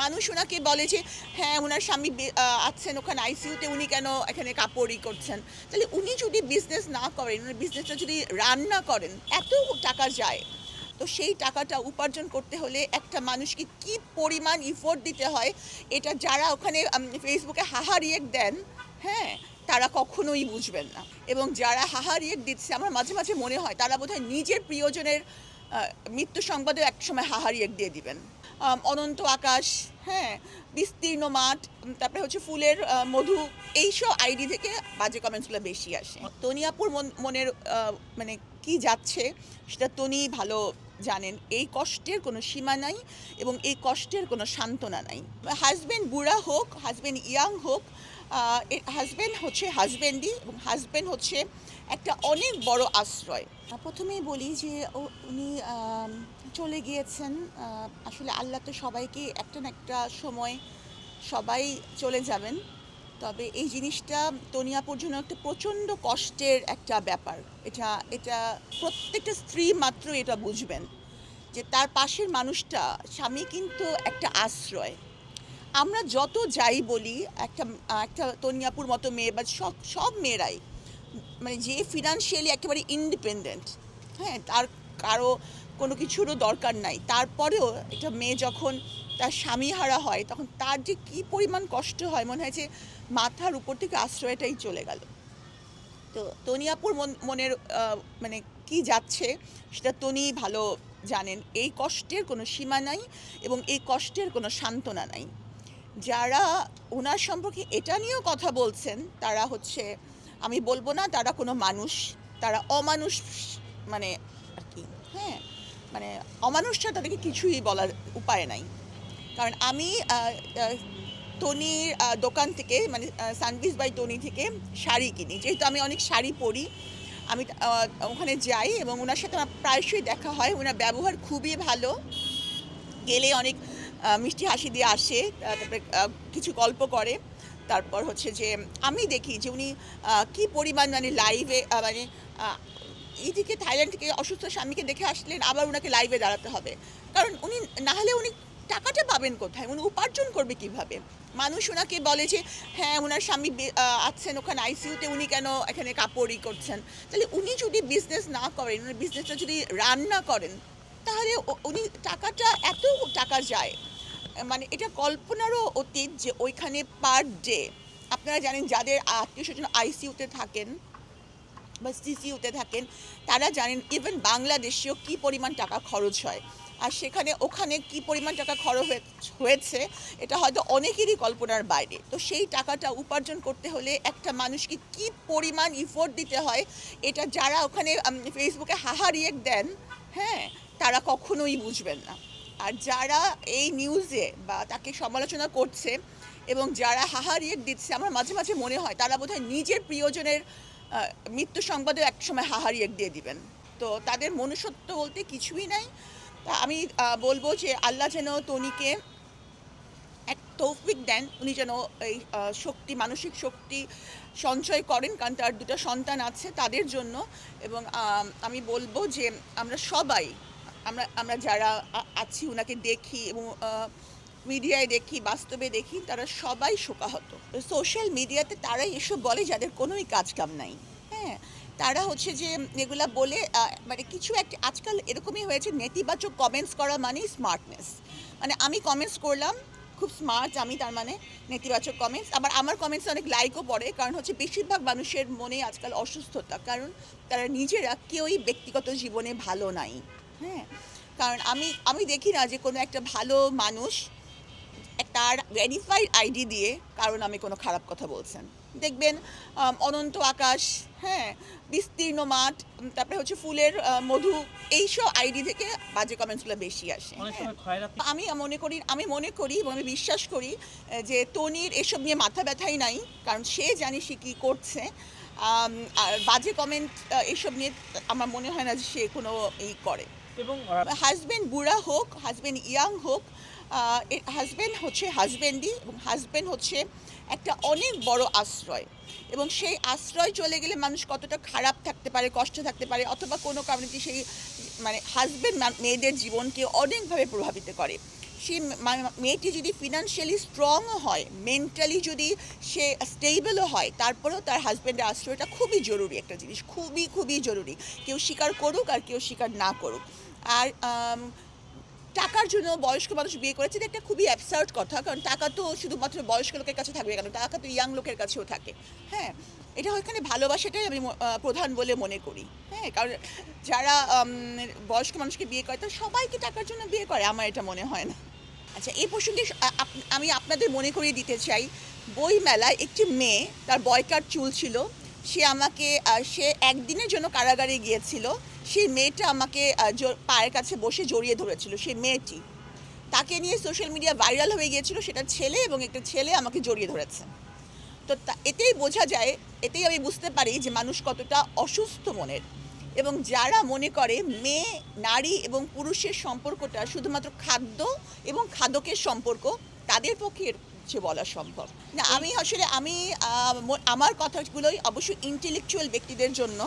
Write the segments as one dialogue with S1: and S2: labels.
S1: মানুষ ওনাকে বলে যে হ্যাঁ ওনার স্বামী আছেন ওখানে আইসিইউতে, উনি কেন এখানে কাপড়ই করছেন? তাহলে উনি যদি বিজনেস না করেন, উনি বিজনেসটা যদি রান না করেন, এত টাকা যায়। তো সেই টাকাটা উপার্জন করতে হলে একটা মানুষকে কি পরিমাণ ইফোর্ট দিতে হয়, এটা যারা ওখানে ফেসবুকে হাহা রিয়েক্ট দেন, হ্যাঁ? তারা কখনোই বুঝবেন না। এবং যারা হাহা রিয়েক্ট দিচ্ছে, আমার মাঝে, মাঝে মনে হয় তারা বোধহয় নিজের প্রিয়জনের আ মৃত্যু সংবাদেও একসময় হাহা রিয়েক্ট দিয়ে দিবেন। অনন্ত আকাশ, হ্যাঁ? বিস্তীর্ণ মাঠ, তারপরে হচ্ছে ফুলের মধু, এইসব আইডি থেকে বাজে কমেন্টসগুলো বেশি আসে। তনি আপুর মনের মানে কি যাচ্ছে সেটা তনিই ভালো জানেন। এই কষ্টের কোনো সীমা নাই এবং এই কষ্টের কোনো সান্ত্বনা নাই। হাসব্যান্ড বুড়া হোক, হাসব্যান্ড ইয়াং হোক, হাসব্যান্ড হচ্ছে হাসব্যান্ডই, এবং হাসব্যান্ড হচ্ছে একটা অনেক বড় আশ্রয়। প্রথমেই বলি যে উনি চলে গিয়েছেন। আসলে আল্লাহ তো সবাইকে একটা না একটা সময় সবাই চলে যাবেন। তবে এই জিনিসটা তনি আপুর জন্য একটা প্রচণ্ড কষ্টের একটা ব্যাপার। এটা এটা প্রত্যেকটা স্ত্রী মাত্র এটা বুঝবেন যে তার পাশের মানুষটা, স্বামী কিন্তু একটা আশ্রয়। আমরা যত যাই বলি, একটা একটা তনি আপুর মতো মেয়ে বা সব মেয়েরাই মানে যে ফিনান্সিয়ালি একেবারে ইন্ডিপেন্ডেন্ট, হ্যাঁ? তার কারো কোনো কিছুরও দরকার নাই। তারপরেও একটা মেয়ে যখন তার স্বামীহারা হয়, তখন তার যে কী পরিমাণ কষ্ট হয়, মনে হয় যে মাথার উপর থেকে আশ্রয়টাই চলে গেল। তো তনি আপুর মনের মানে কি যাচ্ছে সেটা তনিই ভালো জানেন। এই কষ্টের কোনো সীমা নাই এবং এই কষ্টের কোনো সান্ত্বনা নাই। যারা ওনার সম্পর্কে এটা নিয়েও কথা বলছেন, তারা হচ্ছে, আমি বলব না তারা কোনো মানুষ, তারা অমানুষ, মানে আর কি, হ্যাঁ? মানে অমানুষ ছাড়া তাদেরকে কিছুই বলার উপায় নাই। কারণ আমি তনির দোকান থেকে, মানে সানভিজ বাই তনি থেকে শাড়ি কিনি। যেহেতু আমি অনেক শাড়ি পরি, আমি ওখানে যাই এবং ওনার সাথে আমার প্রায়শই দেখা হয়। ওনার ব্যবহার খুবই ভালো। গেলে অনেক মিষ্টি হাসি দিয়ে আসে। তারপরে কিছু গল্প করে। তারপর হচ্ছে যে আমি দেখি যে উনি কি পরিমাণ মানে লাইভে মানে আ এইদিকে থাইল্যান্ড থেকে অসুস্থ স্বামীকে দেখে আসলেন, আবার উনাকে লাইভে দাঁড়াতে হবে। কারণ উনি না হলে উনি টাকাটা পাবেন কোথায়? উনি উপার্জন করবে কিভাবে? মানুষ উনাকে বলে যে হ্যাঁ, উনার স্বামী আছেন ওখানে আইসিইউতে, উনি কেন এখানে কাপড়ই করছেন? তাহলে উনি যদি বিজনেস না করেন, উনি বিজনেসটা যদি রান না করেন, তাহলে উনি টাকাটা এত টাকা যায়। মানে এটা কল্পনারও অতীত যে ওইখানে পার ডে, আপনারা জানেন যাদের আত্মীয়স্বজন আইসিইউতে থাকেন বা সিসিইউতে থাকেন, তারা জানেন ইভেন বাংলাদেশেও কী পরিমাণ টাকা খরচ হয়। আর ওখানে কী পরিমাণ টাকা খরচ হয়েছে, এটা হয়তো অনেকেরই কল্পনার বাইরে। তো সেই টাকাটা উপার্জন করতে হলে একটা মানুষকে কী পরিমাণ ইফোর্ট দিতে হয়, এটা যারা ওখানে ফেসবুকে হাহা রিয়েক্ট দেন, হ্যাঁ? তারা কখনোই বুঝবেন না। আর যারা এই নিউজে বা তাকে সমালোচনা করছে এবং যারা হাহা রিয়েক্ট দিচ্ছে, আমার মাঝে, মাঝে মনে হয় তারা বোধহয় নিজের প্রিয়জনের মৃত্যু সংবাদেও একসময় হাহা রিয়েক্ট দিয়ে দিবেন। তো তাদের মনুষ্যত্ব বলতে কিছুই নাই। তা আমি বলব যে আল্লাহ যেন তনিকে এক তৌফিক দেন, উনি যেন এই শক্তি, মানসিক শক্তি সঞ্চয় করেন, কারণ তার ২ টা সন্তান আছে তাদের জন্য। এবং আমি বলব যে আমরা সবাই, আমরা আমরা যারা আছি উনাকে দেখি এবং মিডিয়ায় দেখি, বাস্তবে দেখি, তারা সবাই শোকাহত। সোশ্যাল মিডিয়াতে তারাই এসব বলে যাদের কোনোই কাজ-কাম নাই, হ্যাঁ? তারা হচ্ছে যে এগুলা বলে মানে কিছু একটা আজকাল এরকমই হয়েছে, নেতিবাচক কমেন্টস করা মানেই স্মার্টনেস। মানে আমি কমেন্টস করলাম, খুব স্মার্ট আমি, তার মানে নেতিবাচক কমেন্টস। আবার আমার কমেন্টসে অনেক লাইকও পড়ে। কারণ হচ্ছে বেশিরভাগ মানুষের মনে আজকাল অসুস্থতা। কারণ তারা নিজেরা কেউই ব্যক্তিগত জীবনে ভালো নাই, হ্যাঁ? কারণ আমি আমি দেখি না যে কোনো একটা ভালো মানুষ তার ভেরিফাইড আইডি দিয়ে কারো নামে কোনো খারাপ কথা বলছেন। দেখবেন অনন্ত আকাশ, হ্যাঁ? বিস্তীর্ণ মাঠ, তারপরে হচ্ছে ফুলের মধু, এইসব আইডি থেকে বাজে কমেন্টসগুলো বেশি আসে,
S2: অনেক
S1: হ্যাঁ?
S2: সময় খয়রাতি
S1: আমি মনে করি এবং আমি বিশ্বাস করি যে তনির এসব নিয়ে মাথা ব্যথাই নাই। কারণ সে জানে সে কী করছে। আর বাজে কমেন্ট এসব নিয়ে আমার মনে হয় না যে সে কোনো করে।
S2: এবং
S1: হাসব্যান্ড বুড়া হোক, হাসব্যান্ড ইয়াং হোক, হাসব্যান্ড হচ্ছে হাসব্যান্ডই, এবং হাসব্যান্ড হচ্ছে একটা অনেক বড় আশ্রয়। এবং সেই আশ্রয় চলে গেলে মানুষ কতটা খারাপ থাকতে পারে, কষ্টে থাকতে পারে, অথবা কোনো কারণে কি সেই মানে হাসব্যান্ড মেয়েদের জীবনকে অনেকভাবে প্রভাবিত করে। সেই মেয়েটি যদি ফিনান্সিয়ালি স্ট্রংও হয়, মেন্টালি যদি সে স্টেবলও হয়, তারপরেও তার হাজব্যান্ডের আশ্রয়টা খুবই জরুরি একটা জিনিস, খুবই খুবই জরুরি। কেউ স্বীকার করুক আর কেউ স্বীকার না করুক। আর টাকার জন্য বয়স্ক মানুষ বিয়ে করেছে, এটা একটা খুবই অ্যাবসার্ড কথা। কারণ টাকা তো শুধুমাত্র বয়স্ক লোকের কাছে থাকবে কেন? টাকা তো ইয়াং লোকের কাছেও থাকে। হ্যাঁ? এটা ওইখানে ভালোবাসাটাই আমি প্রধান বলে মনে করি। হ্যাঁ? কারণ যারা বয়স্ক মানুষকে বিয়ে করে তারা সবাইকে টাকার জন্য বিয়ে করে? আমার এটা মনে হয় না। আচ্ছা, এই প্রসঙ্গে আমি আপনাদের মনে করিয়ে দিতে চাই, বইমেলায় একটি মেয়ে, তার বয়কাট চুল ছিল। সে একদিনের জন্য কারাগারে গিয়েছিল। সেই মেয়েটা আমাকে পায়ের কাছে বসে জড়িয়ে ধরেছিল, সেই মেয়েটি। তাকে নিয়ে সোশ্যাল মিডিয়া ভাইরাল হয়ে গিয়েছিল, সেটা ছেলে, এবং একটা ছেলে আমাকে জড়িয়ে ধরেছে। তো এতেই বোঝা যায়, এতেই আমি বুঝতে পারি যে মানুষ কতটা অসুস্থ মনের। এবং যারা মনে করে মেয়ে, নারী এবং পুরুষের সম্পর্কটা শুধুমাত্র খাদ্য এবং খাদকের সম্পর্ক, তাদের পক্ষে এর কিছু বলা সম্ভব না। আমি আমার কথাগুলোই অবশ্যই ইন্টেলেকচুয়াল ব্যক্তিদের জন্য।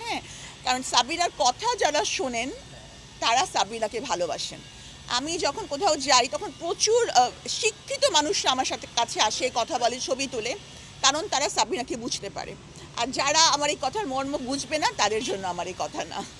S1: হ্যাঁ, কারণ সাবরিনার কথা যারা শোনেন তারা সাবরিনাকে ভালোবাসেন। আমি যখন কোথাও যাই তখন প্রচুর শিক্ষিত মানুষরা আমার কাছে আসে, কথা বলে, ছবি তোলে, কারণ তারা সাবরিনাকে বুঝতে পারে। আর যারা আমার এই কথার মর্ম বুঝবে না, তাদের জন্য আমার এই কথা না।